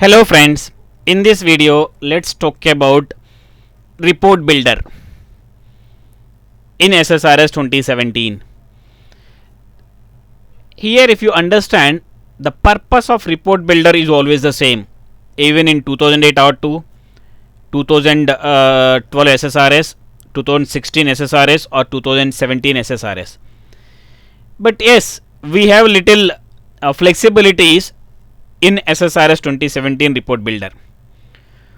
Hello friends, in this video let's talk about report builder in SSRS 2017. Here if you understand, the purpose of report builder is always the same even in 2008 R2, 2012 SSRS, 2016 SSRS or 2017 SSRS. But yes, we have little flexibilities in SSRS 2017 report builder.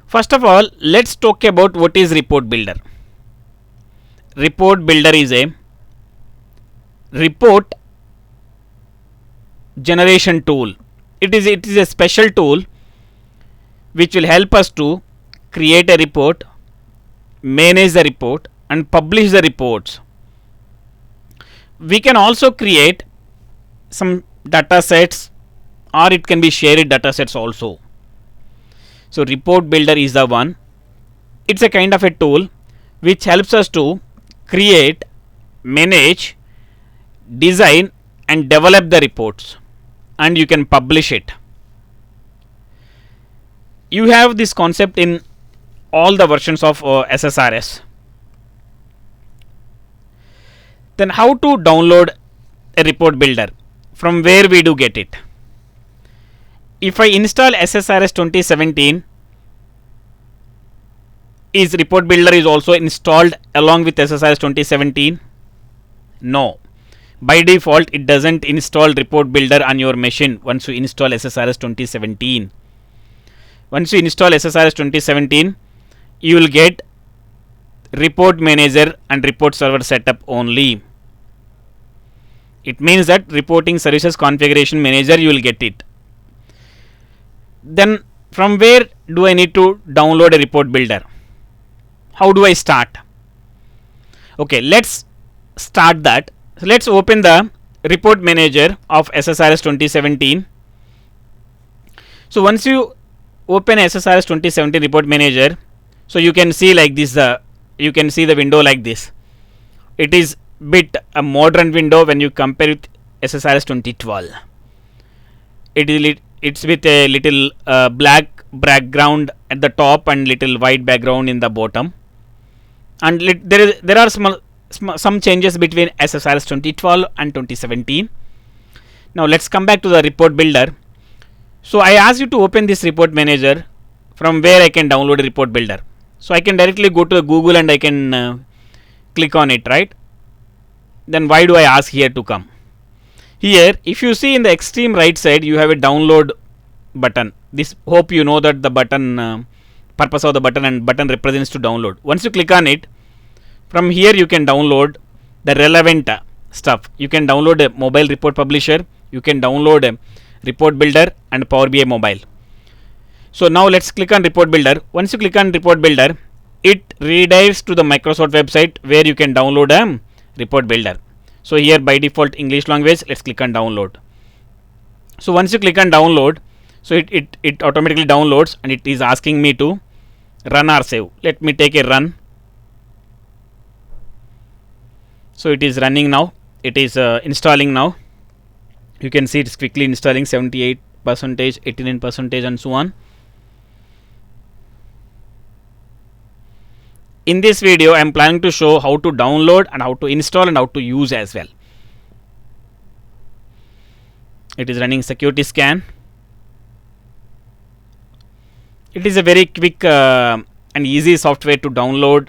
First of all, let's talk about what is report builder. Report builder is a report generation tool. It is a special tool which will help us to create a report, manage the report and publish the reports. We can also create some data sets, or it can be shared data sets also. So report builder is the one. It's a kind of a tool which helps us to create, manage, design and develop the reports, and you can publish it. You have this concept in all the versions of SSRS. Then how to download a report builder? From where we do get it? If I install SSRS 2017, is report builder is also installed along with SSRS 2017? No. By default, it doesn't install report builder on your machine once you install SSRS 2017. Once you install SSRS 2017, you will get report manager and report server setup only. It means that reporting services configuration manager you will get it. Then from where do I need to download a report builder? How do I start? Okay, let's start that. So let's open the report manager of SSRS 2017. So once you open SSRS 2017 report manager, so you can see like this, you can see the window like this. It is bit a modern window when you compare with SSRS 2012. It's with a little black background at the top and little white background in the bottom, and there are some changes between SSRS 2012 and 2017. Now let's come back to the report builder. So I asked you to open this report manager. From where I can download a report builder? So I can directly go to Google and I can click on it, right? Then why do I ask here to come? Here, if you see in the extreme right side, you have a download button. This, hope you know that the button, purpose of the button, and button represents to download. Once you click on it, from here you can download the relevant stuff. You can download a mobile report publisher, you can download a report builder and Power BI mobile. So now let's click on report builder. Once you click on report builder, it redirects to the Microsoft website where you can download a report builder. So here by default English language, let's click on download. So once you click on download, so it automatically downloads and it is asking me to run or save. Let me take a run. So it is running now. It is installing now. You can see it's quickly installing, 78%, 89% and so on. In this video, I am planning to show how to download and how to install and how to use as well. It is running security scan. It is a very quick and easy software to download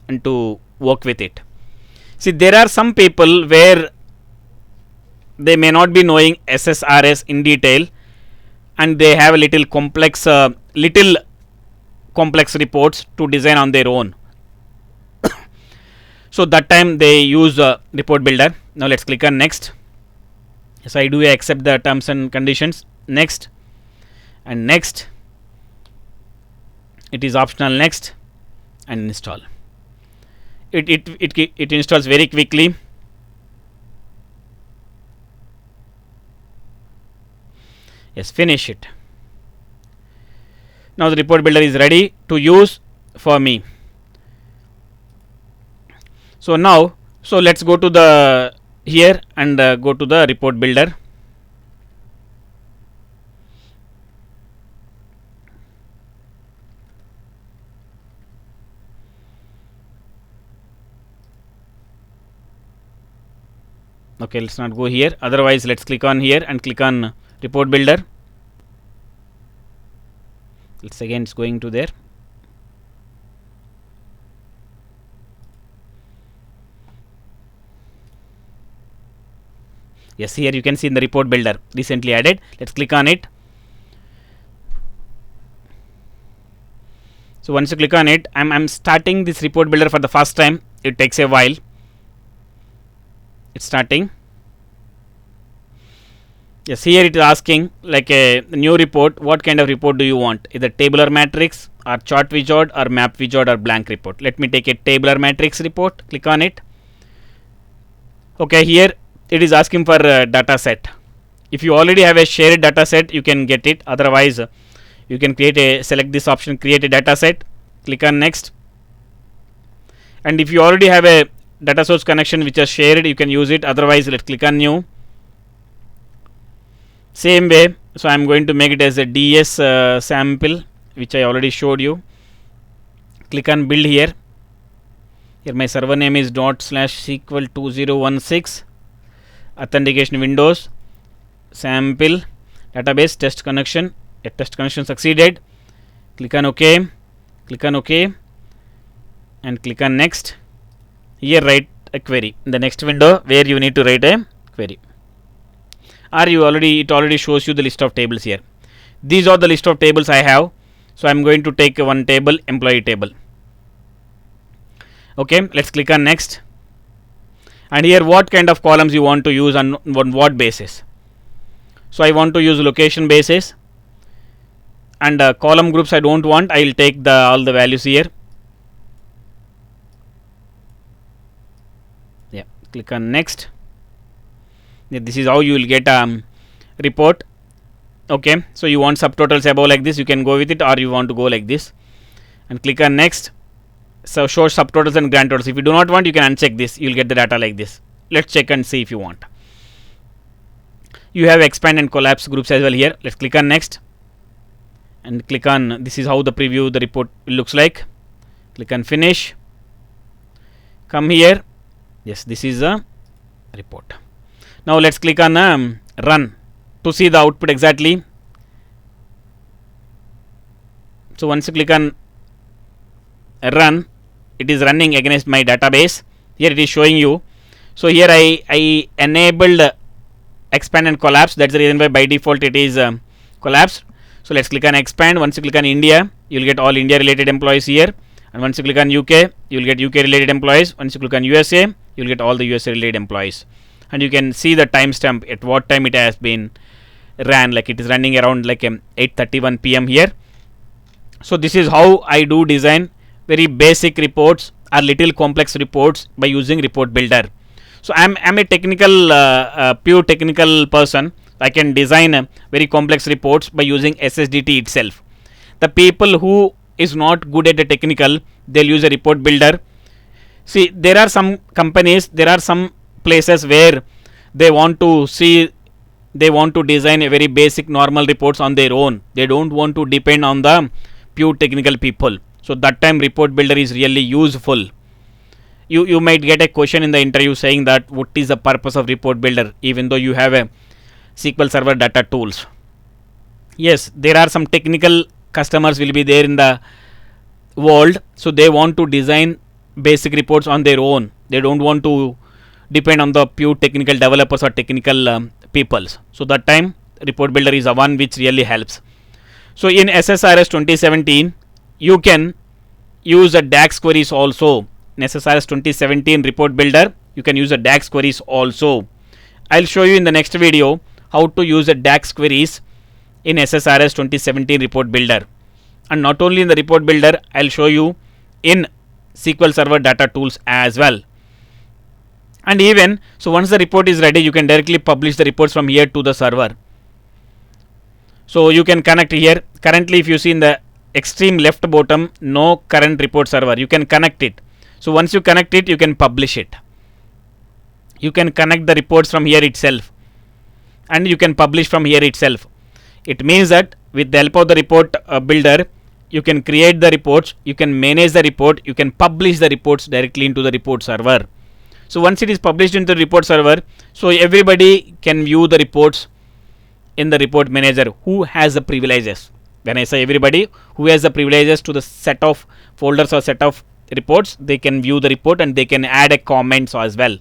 and to work with it. See, there are some people where they may not be knowing SSRS in detail and they have a little complex reports to design on their own. So that time they use report builder. Now let's click on next. So I do accept the terms and conditions. Next and next. It is optional. Next and install. It installs very quickly. Yes, finish it. Now the report builder is ready to use for me. So now, let's go to the here and go to the report builder. Okay, let's not go here. Otherwise, let's click on here and click on report builder. Let's again, it's going to there. Yes, here you can see in the report builder recently added. Let's click on it. So once you click on it, I'm starting this report builder for the first time. It takes a while. It's starting. Yes, here it is asking like a new report. What kind of report do you want? Either tabular matrix or chart wizard or map wizard or blank report. Let me take a tabular matrix report. Click on it. Okay, here it is asking for a data set. If you already have a shared data set, you can get it. Otherwise, you can select this option, create a data set. Click on next. And if you already have a data source connection which is shared, you can use it. Otherwise, let's click on new. Same way, so I'm going to make it as a DS sample, which I already showed you. Click on build here. Here my server name is ./SQL2016. Authentication Windows, sample, database, test connection. A test connection succeeded. Click on OK. Click on OK. And click on next. Here write a query in the next window where you need to write a query. Or it already shows you the list of tables here. These are the list of tables I have. So I'm going to take one table, employee table. Okay, let's click on next. And here what kind of columns you want to use on what basis. So I want to use location basis. And column groups I don't want. I will take all the values here. Yeah, click on next. This is how you will get a report. Okay, so you want subtotals above like this, you can go with it, or you want to go like this. And click on next. So show subtotals and grand totals. If you do not want, you can uncheck this. You will get the data like this. Let's check and see if you want. You have expand and collapse groups as well here. Let's click on next. And click on, this is how the preview the report looks like. Click on finish. Come here. Yes, this is a report. Now let's click on run to see the output exactly. So once you click on run, it is running against my database. Here it is showing you. So here I enabled expand and collapse. That's the reason why by default it is collapsed. So let's click on expand. Once you click on India, you will get all India related employees here. And once you click on UK, you will get UK related employees. Once you click on USA, you will get all the USA related employees. And you can see the timestamp at what time it has been ran. Like it is running around like 8:31 p.m. here. So this is how I do design very basic reports or little complex reports by using report builder. So I'm a technical pure technical person. I can design very complex reports by using SSDT itself. The people who is not good at the technical, they'll use a report builder. See, there are some companies, there are some places where they want to design a very basic normal reports on their own. They don't want to depend on the pure technical people. So that time report builder is really useful. You might get a question in the interview saying that what is the purpose of report builder even though you have a SQL Server data tools. Yes, there are some technical customers will be there in the world. So they want to design basic reports on their own. They don't want to depend on the pure technical developers or technical peoples. So that time report builder is the one which really helps. So in SSRS 2017 you can use a DAX queries also. In SSRS 2017 report builder you can use a DAX queries also. I'll show you in the next video how to use a DAX queries in SSRS 2017 report builder. And not only in the report builder, I'll show you in SQL Server data tools as well. And even so once the report is ready, you can directly publish the reports from here to the server. So you can connect here. Currently if you see in the extreme left bottom, no current report server, you can connect it. So once you connect it, you can publish it. You can connect the reports from here itself and you can publish from here itself. It means that with the help of the report builder, you can create the reports, you can manage the report, you can publish the reports directly into the report server. So once it is published into the report server, so everybody can view the reports in the report manager who has the privileges. When I say everybody who has the privileges to the set of folders or set of reports, they can view the report and they can add a comment as well.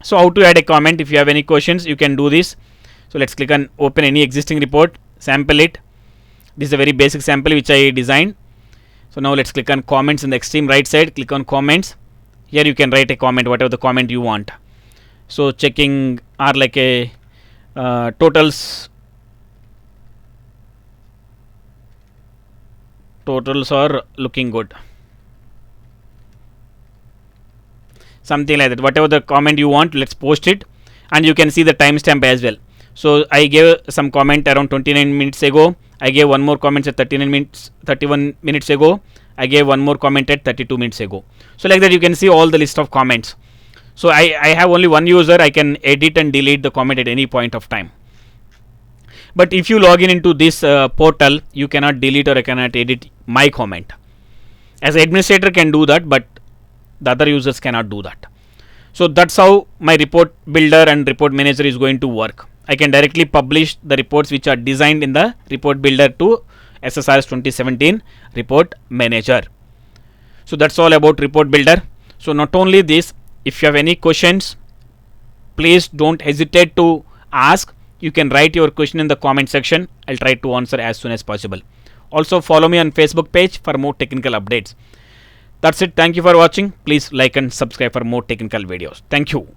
So how to add a comment? If you have any questions, you can do this. So let's click on open any existing report, sample it. This is a very basic sample which I designed. So now let's click on comments in the extreme right side. Click on comments. Here you can write a comment, whatever the comment you want. So checking are like a totals are looking good, something like that. Whatever the comment you want, let's post it, and you can see the timestamp as well. So I gave some comment around 29 minutes ago. I gave one more comment at 31 minutes ago. I gave one more comment at 32 minutes ago. So like that you can see all the list of comments. So I have only one user. I can edit and delete the comment at any point of time. But if you log in into this portal, you cannot delete or I cannot edit my comment. As administrator can do that, but the other users cannot do that. So that's how my report builder and report manager is going to work. I can directly publish the reports which are designed in the report builder to SSRS 2017 report manager. So that's all about report builder. So not only this, if you have any questions, please don't hesitate to ask. You can write your question in the comment section. I'll try to answer as soon as possible. Also follow me on Facebook page for more technical updates. That's it. Thank you for watching. Please like and subscribe for more technical videos. Thank you.